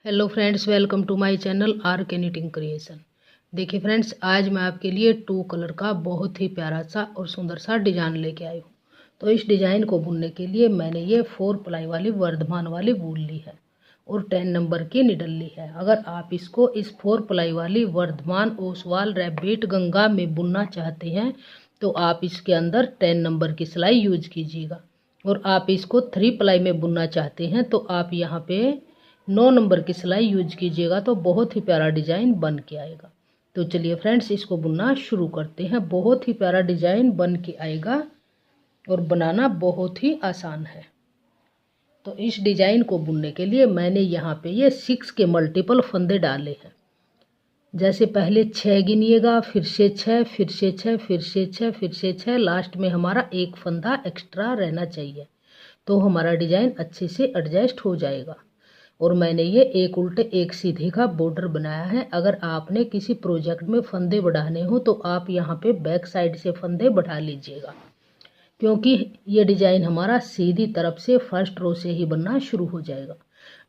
Hello friends, welcome to my channel R K knitting creation. देखिए friends, आज मैं आपके लिए 2 कलर का बहुत ही प्यारा सा और सुंदर सा डिज़ाइन लेके आई हूँ। तो इस डिज़ाइन को बुनने के लिए मैंने ये 4 प्लाई वाली वर्धमान वाली वूल ली है और 10 नंबर की निडल ली है। अगर आप इसको इस 4 प्लाई वाली वर्धमान ओसवाल रैबिट गंगा में बुनना चाहते हैं तो आप इसके अंदर 10 नंबर की सिलाई यूज कीजिएगा। और आप इसको 3 प्लाई में बुनना चाहते हैं तो आप यहाँ पे 9 नंबर की सिलाई यूज कीजिएगा तो बहुत ही प्यारा डिज़ाइन बन के आएगा। तो चलिए फ्रेंड्स, इसको बुनना शुरू करते हैं। बहुत ही प्यारा डिज़ाइन बन के आएगा और बनाना बहुत ही आसान है। तो इस डिज़ाइन को बुनने के लिए मैंने यहाँ पे ये 6 के मल्टीपल फंदे डाले हैं। जैसे पहले 6 गिनिएगा, फिर से 6, फिर से 6, फिर से 6, फिर से 6, लास्ट में हमारा एक फंदा एक्स्ट्रा रहना चाहिए तो हमारा डिज़ाइन अच्छे से एडजस्ट हो जाएगा। और मैंने ये एक उल्टे एक सीधे का बॉर्डर बनाया है। अगर आपने किसी प्रोजेक्ट में फंदे बढ़ाने हो तो आप यहाँ पे बैक साइड से फंदे बढ़ा लीजिएगा, क्योंकि ये डिज़ाइन हमारा सीधी तरफ से फर्स्ट रो से ही बनना शुरू हो जाएगा।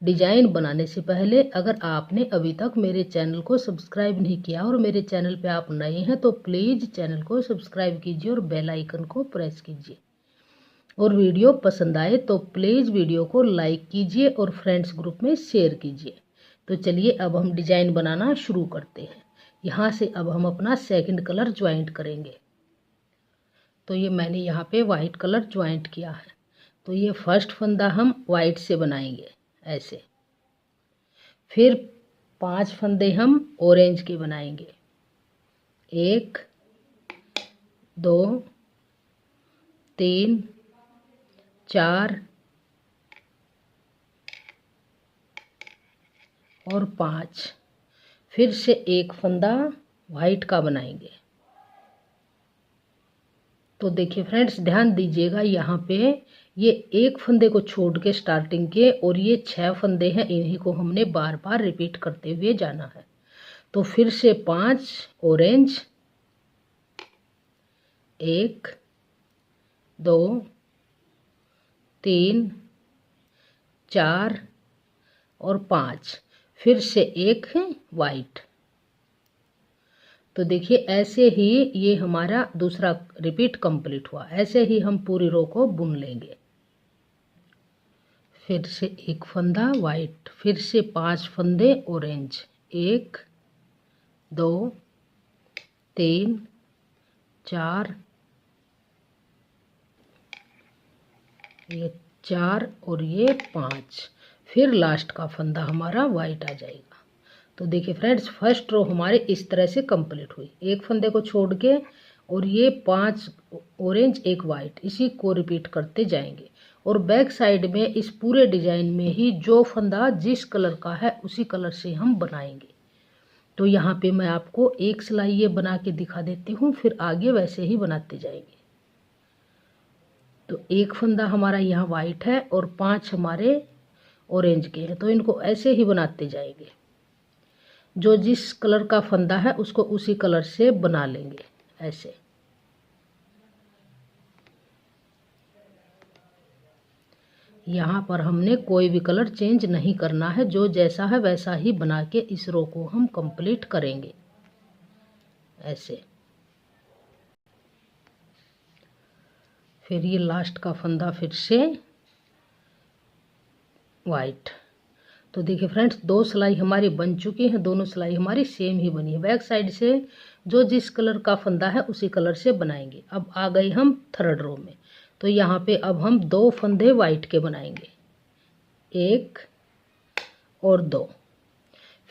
डिज़ाइन बनाने से पहले अगर आपने अभी तक मेरे चैनल को सब्सक्राइब नहीं किया और मेरे चैनल पे आप नए हैं तो प्लीज़ चैनल को सब्सक्राइब कीजिए और बेल आइकन को प्रेस कीजिए। और वीडियो पसंद आए तो प्लीज़ वीडियो को लाइक कीजिए और फ्रेंड्स ग्रुप में शेयर कीजिए। तो चलिए अब हम डिज़ाइन बनाना शुरू करते हैं। यहाँ से अब हम अपना सेकंड कलर ज्वाइंट करेंगे। तो ये मैंने यहाँ पे वाइट कलर ज्वाइंट किया है। तो ये फर्स्ट फंदा हम वाइट से बनाएंगे ऐसे। फिर 5 फंदे हम ऑरेंज के बनाएंगे। 1 2 3 4 और 5। फिर से एक फंदा वाइट का बनाएंगे। तो देखिए फ्रेंड्स, ध्यान दीजिएगा, यहाँ पे ये एक फंदे को छोड़ के स्टार्टिंग के और ये 6 फंदे हैं, इन्हीं को हमने बार बार रिपीट करते हुए जाना है। तो फिर से 5 ऑरेंज, 1 2 3 4 और 5। फिर से एक वाइट। तो देखिए ऐसे ही ये हमारा दूसरा रिपीट कंप्लीट हुआ। ऐसे ही हम पूरी रो को बुन लेंगे। फिर से एक फंदा वाइट, फिर से 5 फंदे ऑरेंज, 1 2 3 4, ये 4 और ये 5। फिर लास्ट का फंदा हमारा वाइट आ जाएगा। तो देखिए फ्रेंड्स, फर्स्ट रो हमारे इस तरह से कंप्लीट हुई, एक फंदे को छोड़ के और ये 5 ऑरेंज एक वाइट, इसी को रिपीट करते जाएंगे। और बैक साइड में इस पूरे डिजाइन में ही जो फंदा जिस कलर का है उसी कलर से हम बनाएंगे। तो यहाँ पे मैं आपको एक सिलाई ये बना के दिखा देती हूँ, फिर आगे वैसे ही बनाते जाएंगे। तो एक फंदा हमारा यहाँ वाइट है और 5 हमारे ऑरेंज के हैं, तो इनको ऐसे ही बनाते जाएंगे। जो जिस कलर का फंदा है उसको उसी कलर से बना लेंगे ऐसे। यहाँ पर हमने कोई भी कलर चेंज नहीं करना है, जो जैसा है वैसा ही बना के इस रो को हम कंप्लीट करेंगे ऐसे। फिर ये लास्ट का फंदा फिर से वाइट। तो देखिए फ्रेंड्स, 2 सिलाई हमारी बन चुकी हैं, दोनों सिलाई हमारी सेम ही बनी है। बैक साइड से जो जिस कलर का फंदा है उसी कलर से बनाएंगे। अब आ गए हम थर्ड रो में। तो यहाँ पे अब हम 2 फंदे वाइट के बनाएंगे, 1 और 2।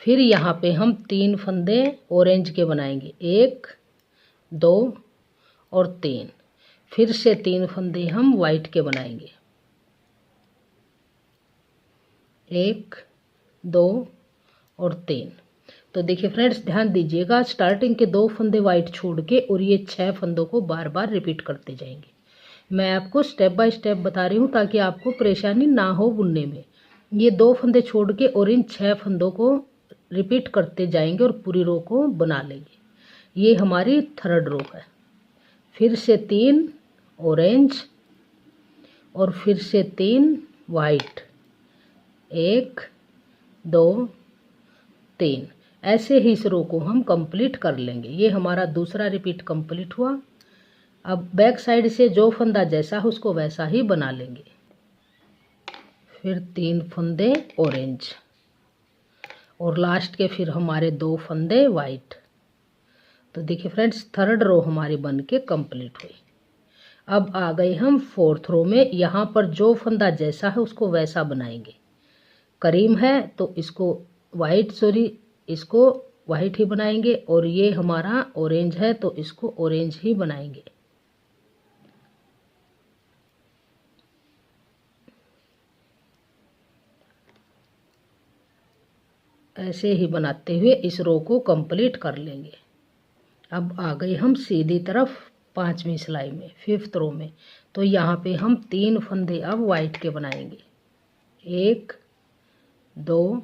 फिर यहाँ पे हम 3 फंदे ऑरेंज के बनाएंगे, 1 2 और 3। फिर से 3 फंदे हम वाइट के बनाएंगे, 1 2 और 3। तो देखिए फ्रेंड्स, ध्यान दीजिएगा, स्टार्टिंग के 2 फंदे वाइट छोड़ के और ये 6 फंदों को बार बार रिपीट करते जाएंगे। मैं आपको स्टेप बाय स्टेप बता रही हूँ ताकि आपको परेशानी ना हो बुनने में। ये 2 फंदे छोड़ के और इन 6 फंदों को रिपीट करते जाएंगे और पूरी रो को बना लेंगे। ये हमारी थर्ड रो है। फिर से 3 ऑरेंज और फिर से 3 वाइट, 1 2 3। ऐसे ही इस रो को हम कंप्लीट कर लेंगे। ये हमारा दूसरा रिपीट कंप्लीट हुआ। अब बैक साइड से जो फंदा जैसा है उसको वैसा ही बना लेंगे। फिर 3 फंदे ऑरेंज और लास्ट के फिर हमारे 2 फंदे वाइट। तो देखिए फ्रेंड्स, थर्ड रो हमारी बन के कंप्लीट हुई। अब आ गए हम फोर्थ रो में। यहाँ पर जो फंदा जैसा है उसको वैसा बनाएंगे। करीम है तो इसको वाइट ही बनाएंगे, और ये हमारा ऑरेंज है तो इसको ऑरेंज ही बनाएंगे। ऐसे ही बनाते हुए इस रो को कंप्लीट कर लेंगे। अब आ गए हम सीधी तरफ 5वीं सिलाई में, 5th रो में। तो यहाँ पे हम 3 फंदे अब वाइट के बनाएंगे। 1 2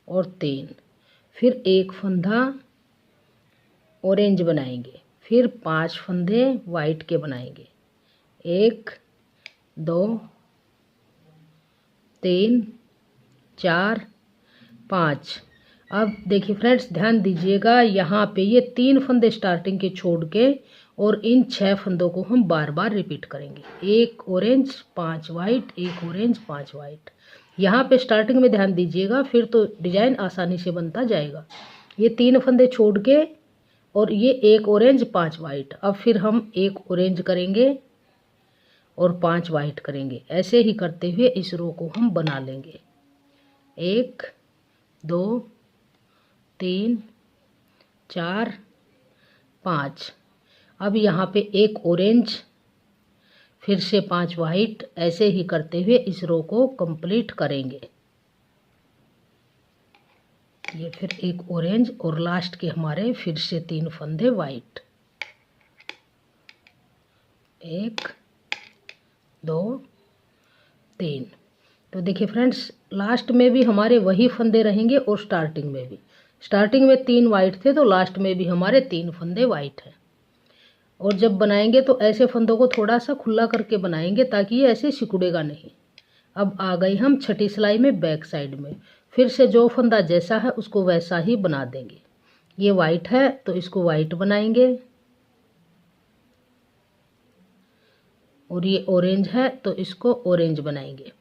और 3। फिर 1 फंदा ऑरेंज बनाएंगे। फिर 5 फंदे वाइट के बनाएंगे। 1 2 3 4 5। अब देखिए फ्रेंड्स, ध्यान दीजिएगा, यहाँ पे ये 3 फंदे स्टार्टिंग के छोड़ के और इन 6 फंदों को हम बार बार रिपीट करेंगे। 1 ऑरेंज 5 वाइट, 1 ऑरेंज 5 वाइट। यहाँ पे स्टार्टिंग में ध्यान दीजिएगा, फिर तो डिजाइन आसानी से बनता जाएगा। ये 3 फंदे छोड़ के और ये 1 ऑरेंज 5 वाइट। अब फिर हम 1 ऑरेंज करेंगे और 5 वाइट करेंगे। ऐसे ही करते हुए इस रो को हम बना लेंगे। 1 2 3 4 5। अब यहाँ पे 1 ऑरेंज, फिर से 5 वाइट। ऐसे ही करते हुए इस रो को कंप्लीट करेंगे। ये फिर 1 ऑरेंज और लास्ट के हमारे फिर से 3 फंदे वाइट। 1 2 3। तो देखिए फ्रेंड्स, लास्ट में भी हमारे वही फंदे रहेंगे और स्टार्टिंग में भी। स्टार्टिंग में 3 वाइट थे तो लास्ट में भी हमारे 3 फंदे वाइट हैं। और जब बनाएंगे तो ऐसे फंदों को थोड़ा सा खुला करके बनाएंगे ताकि ये ऐसे सिकुड़ेगा नहीं। अब आ गई हम 6ठी सिलाई में, बैक साइड में। फिर से जो फंदा जैसा है उसको वैसा ही बना देंगे। ये वाइट है तो इसको वाइट बनाएंगे, और ये ऑरेंज है तो इसको ऑरेंज बनाएंगे।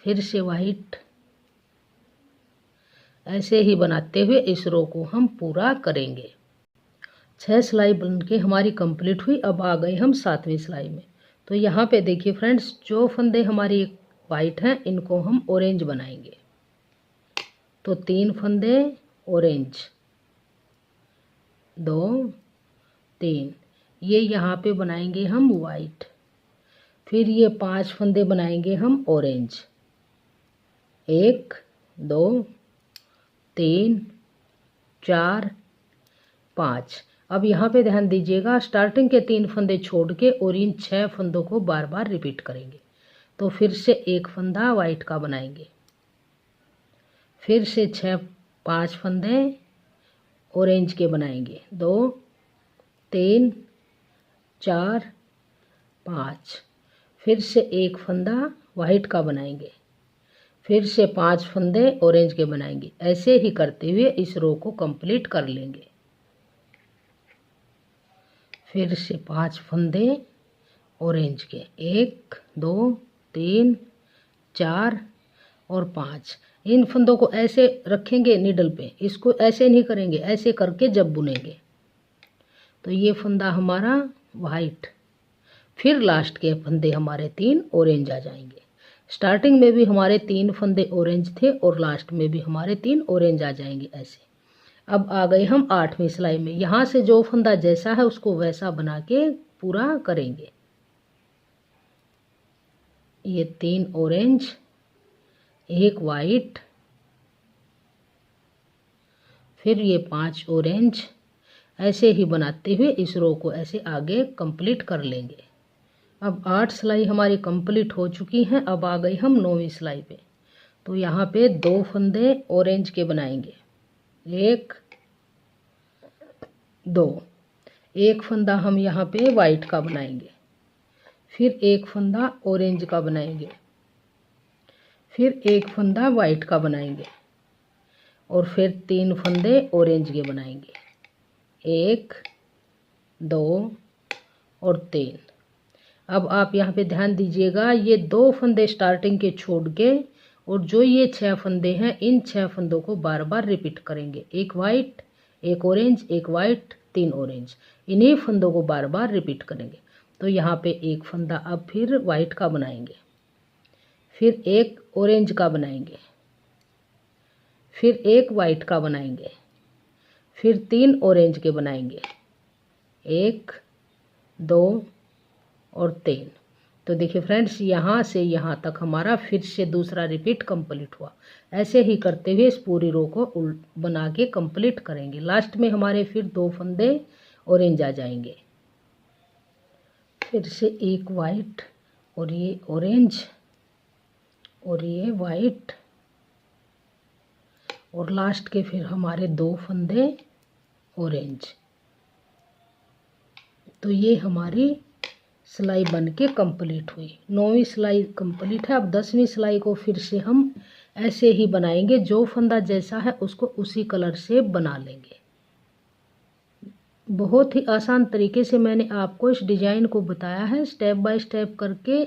फिर से वाइट। ऐसे ही बनाते हुए इस रो को हम पूरा करेंगे। 6 सिलाई बनके हमारी कंप्लीट हुई। अब आ गए हम 7वीं सिलाई में। तो यहाँ पे देखिए फ्रेंड्स, जो फंदे हमारी वाइट हैं इनको हम ऑरेंज बनाएंगे। तो 3 फंदे ऑरेंज, 2 3। ये यहाँ पे बनाएंगे हम वाइट। फिर ये 5 फंदे बनाएंगे हम ऑरेंज। 1 2 3 4 5। अब यहाँ पे ध्यान दीजिएगा, स्टार्टिंग के 3 फंदे छोड़ के और इन 6 फंदों को बार बार रिपीट करेंगे। तो फिर से 1 फंदा वाइट का बनाएंगे। फिर से 5 फंदे ऑरेंज के बनाएंगे। 2 3 4 5। फिर से 1 फंदा वाइट का बनाएंगे। फिर से 5 फंदे ऑरेंज के बनाएंगे। ऐसे ही करते हुए इस रो को कंप्लीट कर लेंगे। फिर से 5 फंदे ऑरेंज के, 1 2 3 4 और 5। इन फंदों को ऐसे रखेंगे नीडल पे, इसको ऐसे नहीं करेंगे, ऐसे करके जब बुनेंगे। तो ये फंदा हमारा वाइट। फिर लास्ट के फंदे हमारे 3 ऑरेंज आ जाएंगे। स्टार्टिंग में भी हमारे 3 फंदे ऑरेंज थे और लास्ट में भी हमारे 3 ऑरेंज आ जाएंगे ऐसे। अब आ गए हम 8वीं सिलाई में। यहाँ से जो फंदा जैसा है उसको वैसा बना के पूरा करेंगे। ये 3 ऑरेंज, 1 वाइट, फिर ये 5 ऑरेंज। ऐसे ही बनाते हुए इस रो को ऐसे आगे कंप्लीट कर लेंगे। अब 8 सिलाई हमारी कंप्लीट हो चुकी हैं। अब आ गई हम 9वीं सिलाई पे। तो यहाँ पे 2 फंदे ऑरेंज के बनाएंगे। 1 2। 1 फंदा हम यहाँ पे वाइट का बनाएंगे। फिर 1 फंदा ऑरेंज का बनाएंगे। फिर एक फंदा वाइट का बनाएंगे और फिर 3 फंदे ऑरेंज के बनाएंगे, 1 2 और 3। अब आप यहाँ पे ध्यान दीजिएगा, ये 2 फंदे स्टार्टिंग के छोड़ के और जो ये 6 फंदे हैं इन 6 फंदों को बार बार रिपीट करेंगे, एक वाइट एक ऑरेंज एक वाइट 3 ऑरेंज, इन्हीं फंदों को बार बार रिपीट करेंगे। तो यहाँ पे एक फंदा अब फिर वाइट का बनाएंगे, फिर एक ऑरेंज का बनाएंगे, फिर एक वाइट का बनाएंगे, फिर 3 ऑरेंज के बनाएंगे, 1 2 और 3। तो देखिए फ्रेंड्स, यहाँ से यहाँ तक हमारा फिर से दूसरा रिपीट कंप्लीट हुआ। ऐसे ही करते हुए इस पूरी रो को बना के कंप्लीट करेंगे। लास्ट में हमारे फिर 2 फंदे ऑरेंज आ जाएंगे, फिर से एक वाइट और ये ऑरेंज और ये वाइट और लास्ट के फिर हमारे 2 फंदे ऑरेंज। तो ये हमारी सिलाई बन के कंप्लीट हुई। 9वीं सिलाई कंप्लीट है। अब 10वीं सिलाई को फिर से हम ऐसे ही बनाएंगे, जो फंदा जैसा है उसको उसी कलर से बना लेंगे। बहुत ही आसान तरीके से मैंने आपको इस डिज़ाइन को बताया है, स्टेप बाय स्टेप करके।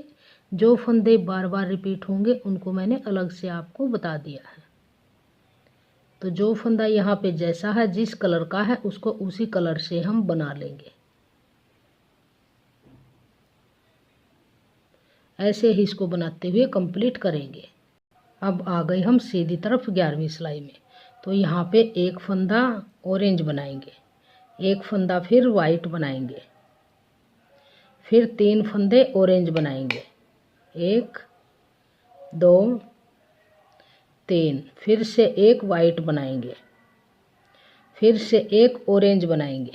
जो फंदे बार बार रिपीट होंगे उनको मैंने अलग से आपको बता दिया है। तो जो फंदा यहाँ पे जैसा है, जिस कलर का है, उसको उसी कलर से हम बना लेंगे। ऐसे ही इसको बनाते हुए कंप्लीट करेंगे। अब आ गए हम सीधी तरफ 11वीं सिलाई में। तो यहाँ पे एक फंदा ऑरेंज बनाएंगे, एक फंदा फिर वाइट बनाएंगे, फिर 3 फंदे ऑरेंज बनाएंगे, 1 2 3, फिर से एक वाइट बनाएंगे, फिर से एक ऑरेंज बनाएंगे।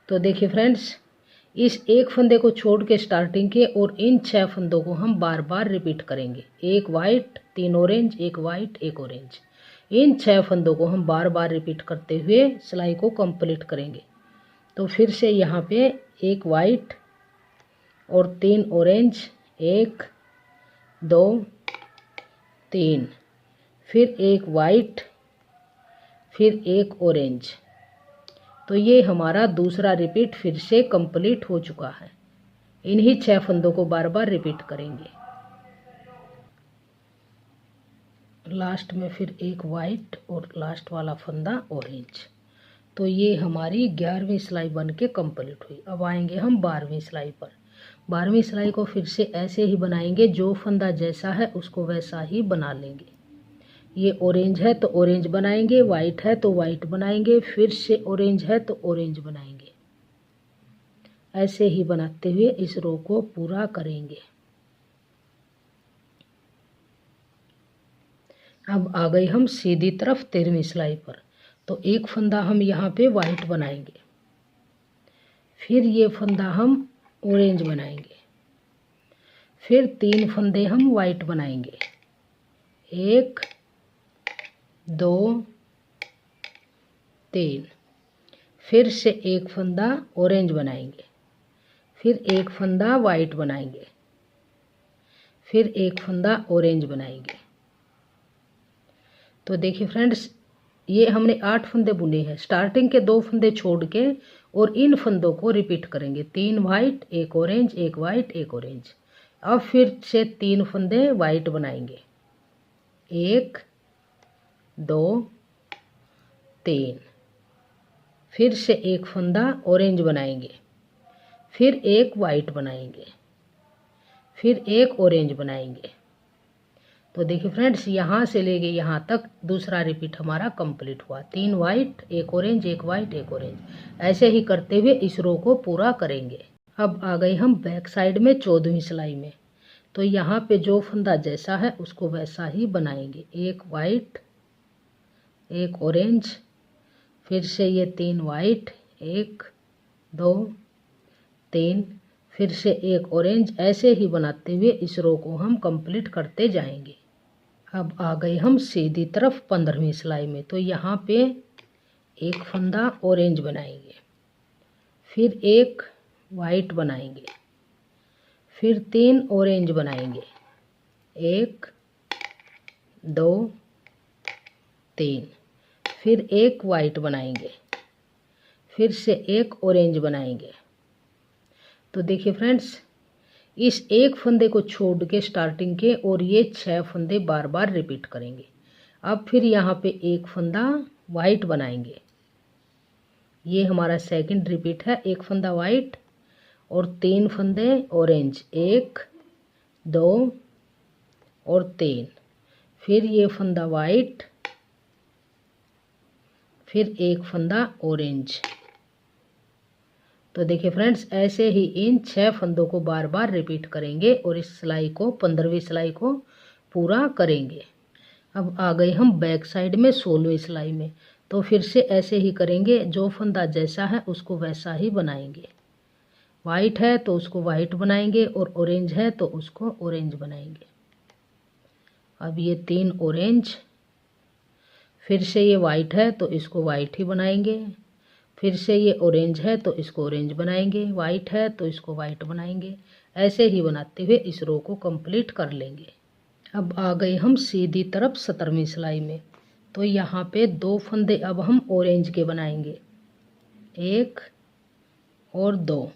तो देखिए फ्रेंड्स, इस एक फंदे को छोड़ के स्टार्टिंग के और इन 6 फंदों को हम बार बार रिपीट करेंगे, एक वाइट 3 ऑरेंज एक वाइट एक ऑरेंज। इन 6 फंदों को हम बार बार रिपीट करते हुए सिलाई को कंप्लीट करेंगे। तो फिर से यहाँ पे एक वाइट और 3 ऑरेंज, 1 2 3, फिर एक वाइट, फिर एक ऑरेंज। तो ये हमारा दूसरा रिपीट फिर से कंप्लीट हो चुका है। इन्हीं 6 फंदों को बार बार रिपीट करेंगे। लास्ट में फिर एक वाइट और लास्ट वाला फंदा ऑरेंज। तो ये हमारी 11वीं सिलाई बन के कंप्लीट हुई। अब आएंगे हम 12वीं सिलाई पर। 12वीं सिलाई को फिर से ऐसे ही बनाएंगे, जो फंदा जैसा है उसको वैसा ही बना लेंगे। ये ऑरेंज है तो ऑरेंज बनाएंगे, वाइट है तो वाइट बनाएंगे, फिर से ऑरेंज है तो ऑरेंज बनाएंगे। ऐसे ही बनाते हुए इस रो को पूरा करेंगे। अब आ गए हम सीधी तरफ 13वीं सिलाई पर। तो एक फंदा हम यहाँ पे वाइट बनाएंगे, फिर ये फंदा हम ऑरेंज बनाएंगे, फिर 3 फंदे हम वाइट बनाएंगे, 1 2 3, फिर से एक फंदा ऑरेंज बनाएंगे, फिर एक फंदा वाइट बनाएंगे, फिर एक फंदा ऑरेंज बनाएंगे। तो देखिए फ्रेंड्स, ये हमने 8 फंदे बुने हैं। स्टार्टिंग के 2 फंदे छोड़ के और इन फंदों को रिपीट करेंगे, 3 वाइट एक ऑरेंज एक वाइट एक ऑरेंज। अब फिर से 3 फंदे वाइट बनाएंगे, 1 2 3, फिर से एक फंदा ऑरेंज बनाएंगे, फिर एक वाइट बनाएंगे, फिर एक ऑरेंज बनाएंगे। तो देखिए फ्रेंड्स, यहाँ से लेके यहाँ तक दूसरा रिपीट हमारा कंप्लीट हुआ। 3 वाइट एक ऑरेंज एक वाइट एक ऑरेंज। ऐसे ही करते हुए इस रो को पूरा करेंगे। अब आ गए हम बैक साइड में 14वीं सिलाई में। तो यहाँ पे जो फंदा जैसा है उसको वैसा ही बनाएंगे, एक वाइट एक ऑरेंज, फिर से ये 3 वाइट 1 2 3, फिर से एक ऑरेंज। ऐसे ही बनाते हुए इस रो को हम कंप्लीट करते जाएंगे। अब आ गए हम सीधी तरफ 15वीं सिलाई में। तो यहाँ पे एक फंदा ऑरेंज बनाएंगे, फिर एक वाइट बनाएंगे, फिर 3 ऑरेंज बनाएंगे, 1 2 3, फिर एक वाइट बनाएंगे, फिर से एक ऑरेंज बनाएंगे। तो देखिए फ्रेंड्स, इस एक फंदे को छोड़ के स्टार्टिंग के और ये 6 फंदे बार बार रिपीट करेंगे। अब फिर यहाँ पे एक फंदा वाइट बनाएंगे, ये हमारा सेकंड रिपीट है। एक फंदा वाइट और 3 फंदे ऑरेंज, 1 2 और 3, फिर ये फंदा वाइट, फिर एक फंदा ऑरेंज। तो देखिए फ्रेंड्स, ऐसे ही इन 6 फंदों को बार बार रिपीट करेंगे और इस सिलाई को 15वीं सिलाई को पूरा करेंगे। अब आ गए हम बैक साइड में 16वीं सिलाई में। तो फिर से ऐसे ही करेंगे, जो फंदा जैसा है उसको वैसा ही बनाएंगे। वाइट है तो उसको वाइट बनाएंगे और ऑरेंज है तो उसको ऑरेंज बनाएंगे। अब ये 3 ऑरेंज, फिर से ये वाइट है तो इसको वाइट ही बनाएंगे, फिर से ये ऑरेंज है तो इसको ऑरेंज बनाएंगे, वाइट है तो इसको वाइट बनाएंगे। ऐसे ही बनाते हुए इस रो को कंप्लीट कर लेंगे। अब आ गए हम सीधी तरफ 17वीं सिलाई में। तो यहाँ पे 2 फंदे अब हम ऑरेंज के बनाएंगे, 1 और 2,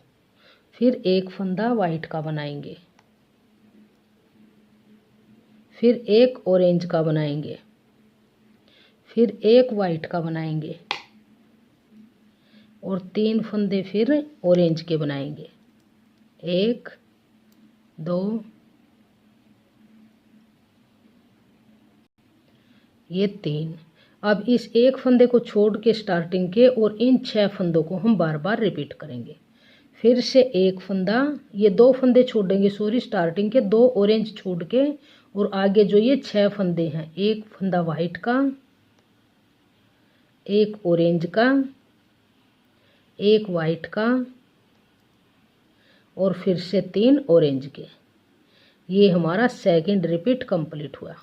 फिर एक फंदा वाइट का बनाएंगे, फिर एक ऑरेंज का बनाएंगे, फिर एक वाइट का बनाएंगे और 3 फंदे फिर ऑरेंज के बनाएंगे, 1 2 ये 3। अब इस एक फंदे को छोड़ के स्टार्टिंग के और इन 6 फंदों को हम बार बार रिपीट करेंगे। फिर से एक फंदा, ये 2 फंदे छोड़ेंगे, सॉरी स्टार्टिंग के 2 ऑरेंज छोड़ के, और आगे जो ये 6 फंदे हैं, एक फंदा वाइट का, एक ऑरेंज का, एक वाइट का और फिर से 3 ऑरेंज के। ये हमारा सेकंड रिपीट कंप्लीट हुआ,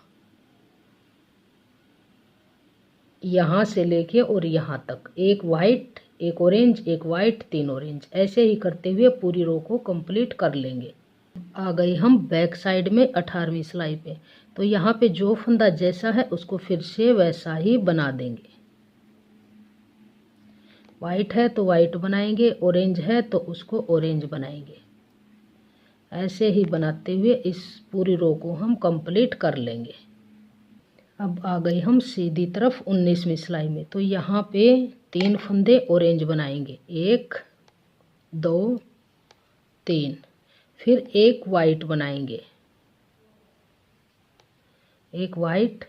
यहाँ से लेके और यहाँ तक, एक वाइट, एक ऑरेंज, एक वाइट, 3 ऑरेंज। ऐसे ही करते हुए पूरी रो को कंप्लीट कर लेंगे। आ गए हम बैक साइड में 18वीं सिलाई पे। तो यहाँ पे जो फंदा जैसा है उसको फिर से वैसा ही बना देंगे। वाइट है तो वाइट बनाएंगे, ऑरेंज है तो उसको ऑरेंज बनाएंगे। ऐसे ही बनाते हुए इस पूरी रो को हम कंप्लीट कर लेंगे। अब आ गए हम सीधी तरफ 19वीं सिलाई में। तो यहाँ पे 3 फंदे ऑरेंज बनाएंगे, 1 2 3, फिर एक वाइट बनाएंगे, एक वाइट,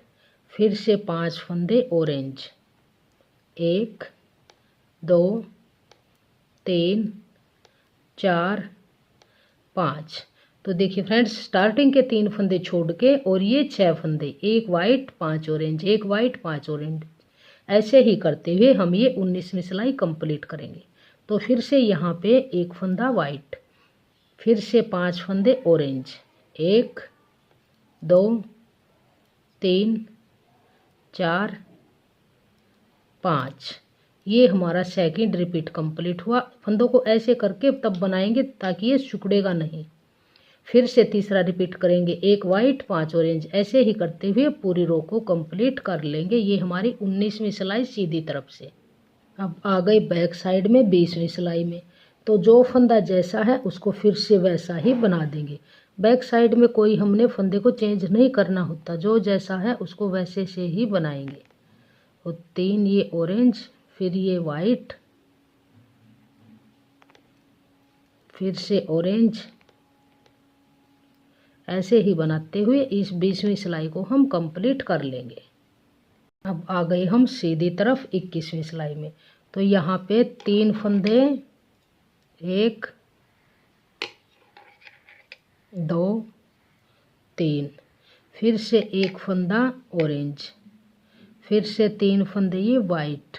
फिर से 5 फंदे ऑरेंज, 1 2 3 4 5। तो देखिए फ्रेंड्स, स्टार्टिंग के 3 फंदे छोड़ के और ये 6 फंदे, एक वाइट 5 ऑरेंज, एक वाइट 5 ऑरेंज, ऐसे ही करते हुए हम ये 19वीं सिलाई कंप्लीट करेंगे। तो फिर से यहाँ पे एक फंदा वाइट, फिर से 5 फंदे ऑरेंज, 1 2 3 4 5। ये हमारा सेकंड रिपीट कंप्लीट हुआ। फंदों को ऐसे करके तब बनाएंगे ताकि ये सिकुड़ेगा नहीं। फिर से तीसरा रिपीट करेंगे, एक वाइट 5 ऑरेंज। ऐसे ही करते हुए पूरी रो को कंप्लीट कर लेंगे। ये हमारी 19वीं सिलाई सीधी तरफ से। अब आ गई बैक साइड में 20वीं सिलाई में। तो जो फंदा जैसा है उसको फिर से वैसा ही बना देंगे। बैक साइड में कोई हमने फंदे को चेंज नहीं करना होता, जो जैसा है उसको वैसे से ही बनाएंगे। और 3 ये ऑरेंज, फिर ये वाइट, फिर से ऑरेंज। ऐसे ही बनाते हुए इस 20वीं सिलाई को हम कंप्लीट कर लेंगे। अब आ गए हम सीधी तरफ 21वीं सिलाई में। तो यहाँ पे 3 फंदे, 1 2 3, फिर से एक फंदा ऑरेंज, फिर से 3 फंदे ये वाइट,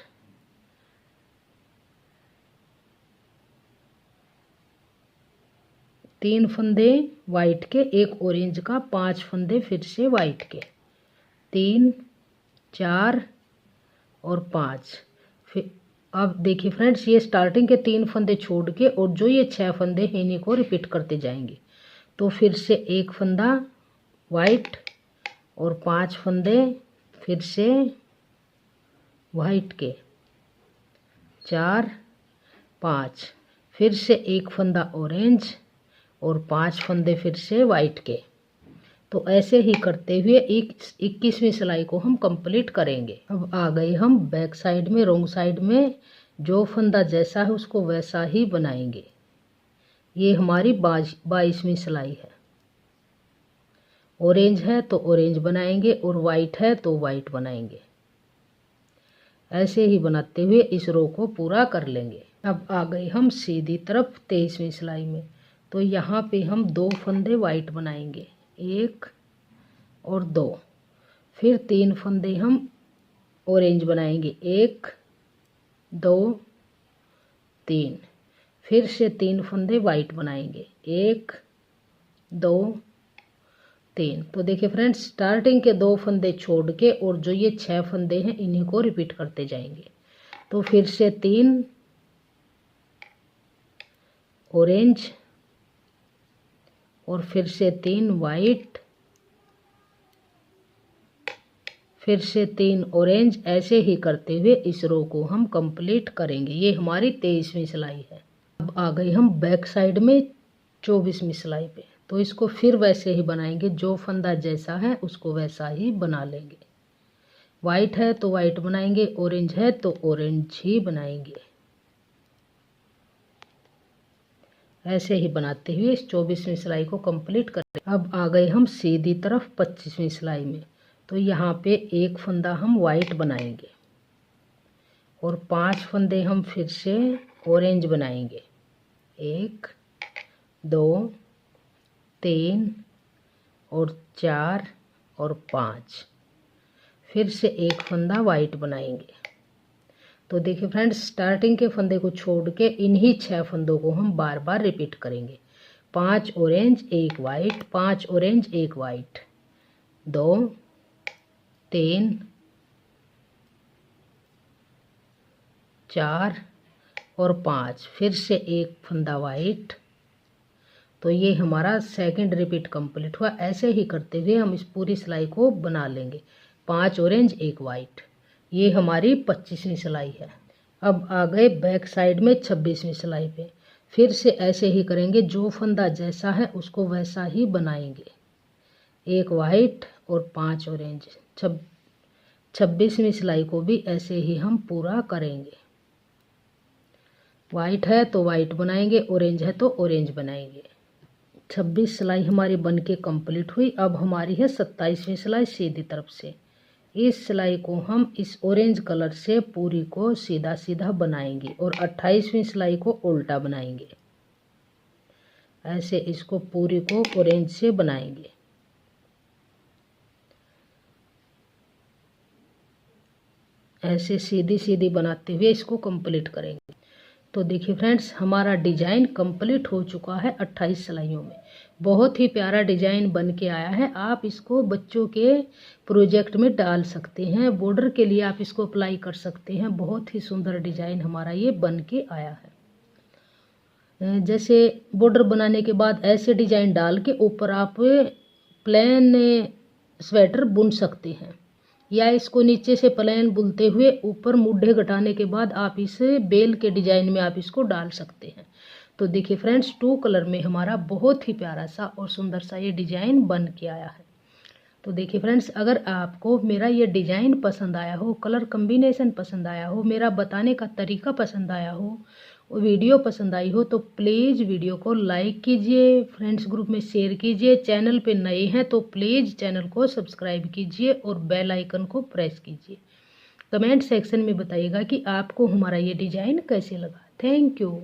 तीन फंदे वाइट के, एक ऑरेंज का, 5 फंदे फिर से वाइट के, 3 4 और 5। फिर अब देखिए फ्रेंड्स, ये स्टार्टिंग के 3 फंदे छोड़ के और जो ये 6 फंदे हैं इन्हीं को रिपीट करते जाएंगे। तो फिर से एक फंदा वाइट, और 5 फंदे फिर से वाइट के, 4 5, फिर से एक फंदा ऑरेंज और 5 फंदे फिर से वाइट के। तो ऐसे ही करते हुए 21वीं सिलाई को हम कंप्लीट करेंगे। अब आ गए हम बैक साइड में, रोंग साइड में जो फंदा जैसा है उसको वैसा ही बनाएंगे। ये हमारी 22वीं सिलाई है। ऑरेंज है तो ऑरेंज बनाएंगे और वाइट है तो वाइट बनाएंगे। ऐसे ही बनाते हुए इस रो को पूरा कर लेंगे। अब आ गए हम सीधी तरफ 23वीं सिलाई में। तो यहाँ पे हम 2 फंदे वाइट बनाएंगे, 1 और 2, फिर 3 फंदे हम ऑरेंज बनाएंगे, 1 2 3, फिर से 3 फंदे वाइट बनाएंगे, 1 2 3। तो देखिए फ्रेंड्स, स्टार्टिंग के 2 फंदे छोड़ के और जो ये 6 फंदे हैं इन्हीं को रिपीट करते जाएंगे। तो फिर से 3 ऑरेंज और फिर से 3 वाइट, फिर से 3 ऑरेंज। ऐसे ही करते हुए इस रो को हम कंप्लीट करेंगे। ये हमारी 23वीं सिलाई है। अब आ गए हम बैक साइड में 24वीं सिलाई पे। तो इसको फिर वैसे ही बनाएंगे, जो फंदा जैसा है उसको वैसा ही बना लेंगे। वाइट है तो वाइट बनाएंगे, ऑरेंज है तो ऑरेंज ही बनाएंगे। ऐसे ही बनाते हुए इस 24वीं सिलाई को कंप्लीट करें। अब आ गए हम सीधी तरफ 25वीं सिलाई में। तो यहाँ पे एक फंदा हम वाइट बनाएंगे और 5 फंदे हम फिर से ऑरेंज बनाएंगे, 1 2 3 और 4 और 5, फिर से एक फंदा वाइट बनाएंगे। तो देखिए फ्रेंड्स, स्टार्टिंग के फंदे को छोड़ के इन्हीं 6 फंदों को हम बार बार रिपीट करेंगे। 5 ऑरेंज 1 वाइट, 5 ऑरेंज 1 वाइट, 2 3 4 और 5, फिर से एक फंदा वाइट। तो ये हमारा सेकंड रिपीट कंप्लीट हुआ। ऐसे ही करते हुए हम इस पूरी सिलाई को बना लेंगे। 5 ऑरेंज 1 वाइट, ये हमारी 25वीं सिलाई है। अब आ गए बैक साइड में 26वीं सिलाई पे। फिर से ऐसे ही करेंगे, जो फंदा जैसा है उसको वैसा ही बनाएंगे। 1 वाइट और 5 ऑरेंज। 26वीं सिलाई को भी ऐसे ही हम पूरा करेंगे। वाइट है तो वाइट बनाएंगे, ऑरेंज है तो ऑरेंज बनाएंगे। 26 सिलाई हमारी बनके कंप्लीट हुई। अब हमारी है 27वीं सिलाई सीधी तरफ से। इस सिलाई को हम इस ऑरेंज कलर से पूरी को सीधा सीधा बनाएंगे और 28वीं सिलाई को उल्टा बनाएंगे। ऐसे इसको पूरी को ऑरेंज से बनाएंगे। ऐसे सीधी सीधी बनाते हुए इसको कंप्लीट करेंगे। तो देखिए फ्रेंड्स, हमारा डिजाइन कंप्लीट हो चुका है 28 सिलाइयों में। बहुत ही प्यारा डिजाइन बन के आया है। आप इसको बच्चों के प्रोजेक्ट में डाल सकते हैं, बॉर्डर के लिए आप इसको अप्लाई कर सकते हैं। बहुत ही सुंदर डिजाइन हमारा ये बन के आया है। जैसे बॉर्डर बनाने के बाद ऐसे डिजाइन डाल के ऊपर आप प्लेन स्वेटर बुन सकते हैं, या इसको नीचे से प्लेन बुनते हुए ऊपर मुड्ढे घटाने के बाद आप इसे बेल के डिजाइन में आप इसको डाल सकते हैं। तो देखिए फ्रेंड्स, 2 कलर में हमारा बहुत ही प्यारा सा और सुंदर सा ये डिजाइन बन के आया है। तो देखिए फ्रेंड्स, अगर आपको मेरा ये डिजाइन पसंद आया हो, कलर कम्बिनेशन पसंद आया हो, मेरा बताने का तरीका पसंद आया हो, वीडियो पसंद आई हो, तो प्लीज़ वीडियो को लाइक कीजिए, फ्रेंड्स ग्रुप में शेयर कीजिए। चैनल पे नए हैं तो प्लीज़ चैनल को सब्सक्राइब कीजिए और बेल आइकन को प्रेस कीजिए। कमेंट सेक्शन में बताइएगा कि आपको हमारा ये डिज़ाइन कैसे लगा। Thank you.